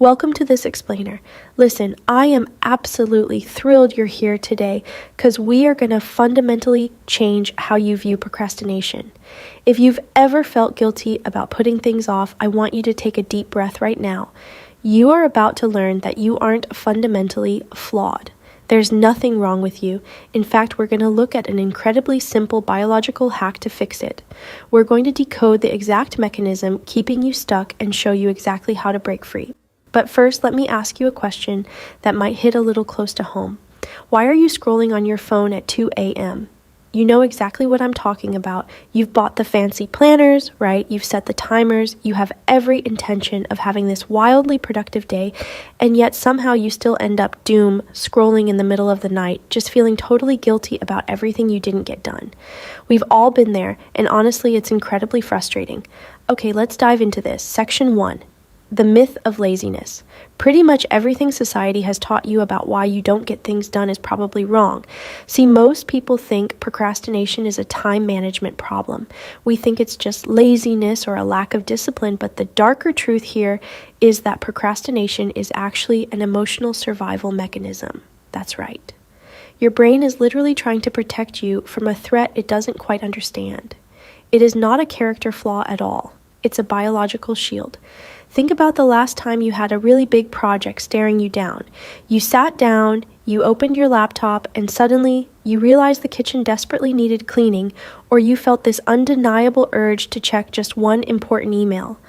Welcome to this explainer. Listen, I am absolutely thrilled you're here today because we are going to fundamentally change how you view procrastination. If you've ever felt guilty about putting things off, I want you to take a deep breath right now. You are about to learn that you aren't fundamentally flawed. There's nothing wrong with you. In fact, we're going to look at an incredibly simple biological hack to fix it. We're going to decode the exact mechanism keeping you stuck and show you exactly how to break free. But first, let me ask you a question that might hit a little close to home. Why are you scrolling on your phone at 2 a.m.? You know exactly what I'm talking about. You've bought the fancy planners, right? You've set the timers. You have every intention of having this wildly productive day, and yet somehow you still end up doom scrolling in the middle of the night, just feeling totally guilty about everything you didn't get done. We've all been there, and honestly, it's incredibly frustrating. Okay, let's dive into this. Section 1. The myth of laziness. Pretty much everything society has taught you about why you don't get things done is probably wrong. See, most people think procrastination is a time management problem. We think it's just laziness or a lack of discipline, but the darker truth here is that procrastination is actually an emotional survival mechanism. That's right. Your brain is literally trying to protect you from a threat it doesn't quite understand. It is not a character flaw at all. It's a biological shield. Think about the last time you had a really big project staring you down. You sat down, you opened your laptop, and suddenly you realized the kitchen desperately needed cleaning, or you felt this undeniable urge to check just one important email.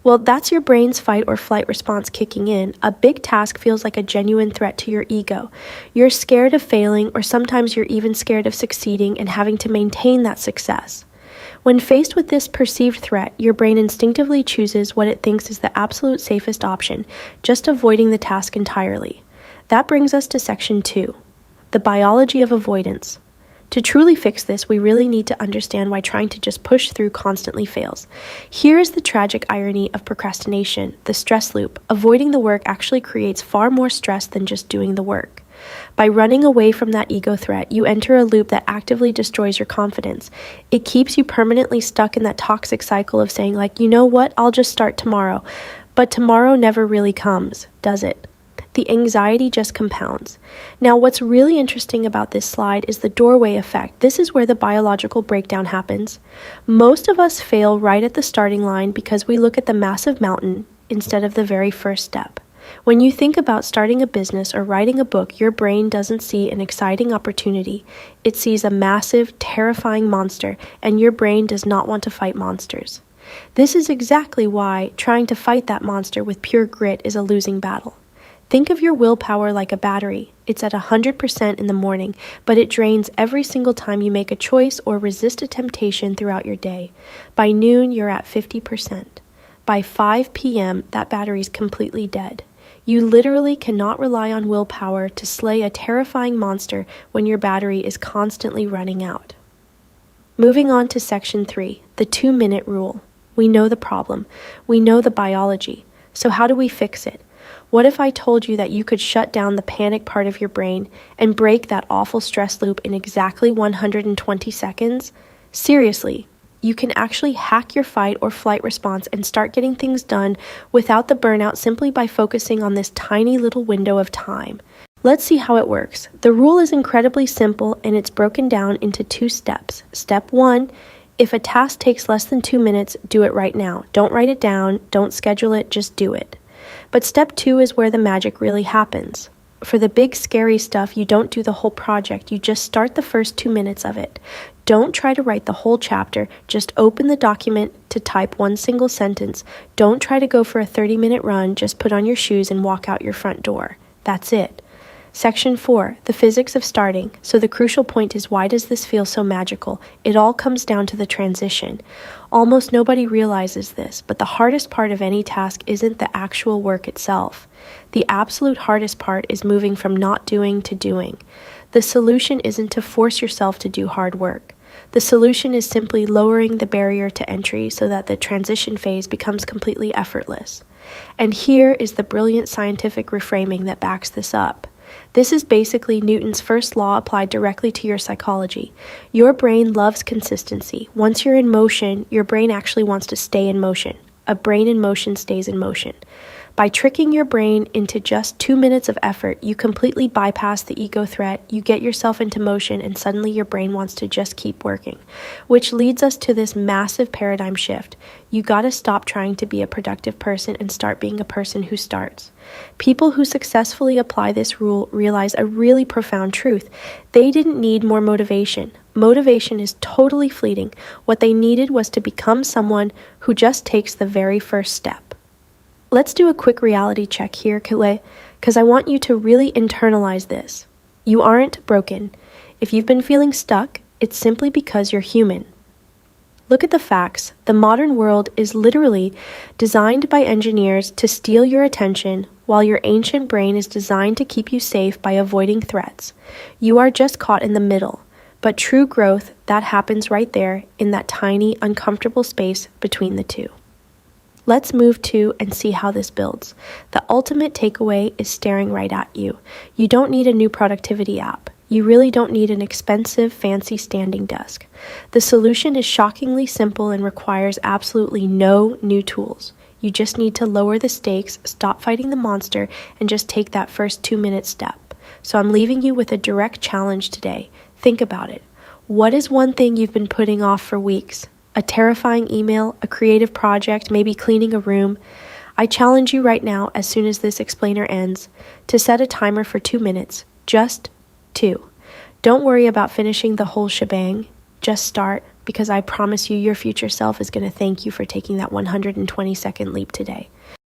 Well, that's your brain's fight or flight response kicking in. A big task feels like a genuine threat to your ego. You're scared of failing, or sometimes you're even scared of succeeding and having to maintain that success. When faced with this perceived threat, your brain instinctively chooses what it thinks is the absolute safest option, just avoiding the task entirely. That brings us to Section 2, the biology of avoidance. To truly fix this, we really need to understand why trying to just push through constantly fails. Here is the tragic irony of procrastination, the stress loop. Avoiding the work actually creates far more stress than just doing the work. By running away from that ego threat, you enter a loop that actively destroys your confidence. It keeps you permanently stuck in that toxic cycle of saying, you know what, I'll just start tomorrow. But tomorrow never really comes, does it? The anxiety just compounds. Now, what's really interesting about this slide is the doorway effect. This is where the biological breakdown happens. Most of us fail right at the starting line because we look at the massive mountain instead of the very first step. When you think about starting a business or writing a book, your brain doesn't see an exciting opportunity. It sees a massive, terrifying monster, and your brain does not want to fight monsters. This is exactly why trying to fight that monster with pure grit is a losing battle. Think of your willpower like a battery. It's at 100% in the morning, but it drains every single time you make a choice or resist a temptation throughout your day. By noon, you're at 50%. By 5 p.m., that battery's completely dead. You literally cannot rely on willpower to slay a terrifying monster when your battery is constantly running out. Moving on to Section 3, the 2-minute rule. We know the problem. We know the biology. So how do we fix it? What if I told you that you could shut down the panic part of your brain and break that awful stress loop in exactly 120 seconds? Seriously. You can actually hack your fight or flight response and start getting things done without the burnout simply by focusing on this tiny little window of time. Let's see how it works. The rule is incredibly simple and it's broken down into 2 steps. Step 1, if a task takes less than 2 minutes, do it right now. Don't write it down, don't schedule it, just do it. But step 2 is where the magic really happens. For the big scary stuff, you don't do the whole project, you just start the first 2 minutes of it. Don't try to write the whole chapter, just open the document to type one single sentence. Don't try to go for a 30-minute run, just put on your shoes and walk out your front door. That's it. Section 4, the physics of starting. So the crucial point is, why does this feel so magical? It all comes down to the transition. Almost nobody realizes this, but the hardest part of any task isn't the actual work itself. The absolute hardest part is moving from not doing to doing. The solution isn't to force yourself to do hard work. The solution is simply lowering the barrier to entry so that the transition phase becomes completely effortless. And here is the brilliant scientific reframing that backs this up. This is basically Newton's first law applied directly to your psychology. Your brain loves consistency. Once you're in motion, your brain actually wants to stay in motion. A brain in motion stays in motion. By tricking your brain into just 2 minutes of effort, you completely bypass the ego threat, you get yourself into motion, and suddenly your brain wants to just keep working. Which leads us to this massive paradigm shift. You gotta stop trying to be a productive person and start being a person who starts. People who successfully apply this rule realize a really profound truth. They didn't need more motivation. Motivation is totally fleeting. What they needed was to become someone who just takes the very first step. Let's do a quick reality check here, because I want you to really internalize this. You aren't broken. If you've been feeling stuck, it's simply because you're human. Look at the facts. The modern world is literally designed by engineers to steal your attention, while your ancient brain is designed to keep you safe by avoiding threats. You are just caught in the middle. But true growth, that happens right there in that tiny, uncomfortable space between the two. Let's move to and see how this builds. The ultimate takeaway is staring right at you. You don't need a new productivity app. You really don't need an expensive, fancy standing desk. The solution is shockingly simple and requires absolutely no new tools. You just need to lower the stakes, stop fighting the monster, and just take that first 2-minute step. So I'm leaving you with a direct challenge today. Think about it. What is one thing you've been putting off for weeks? A terrifying email, a creative project, maybe cleaning a room? I challenge you right now, as soon as this explainer ends, to set a timer for 2 minutes. Just 2. Don't worry about finishing the whole shebang. Just start, because I promise you your future self is going to thank you for taking that 120-second leap today.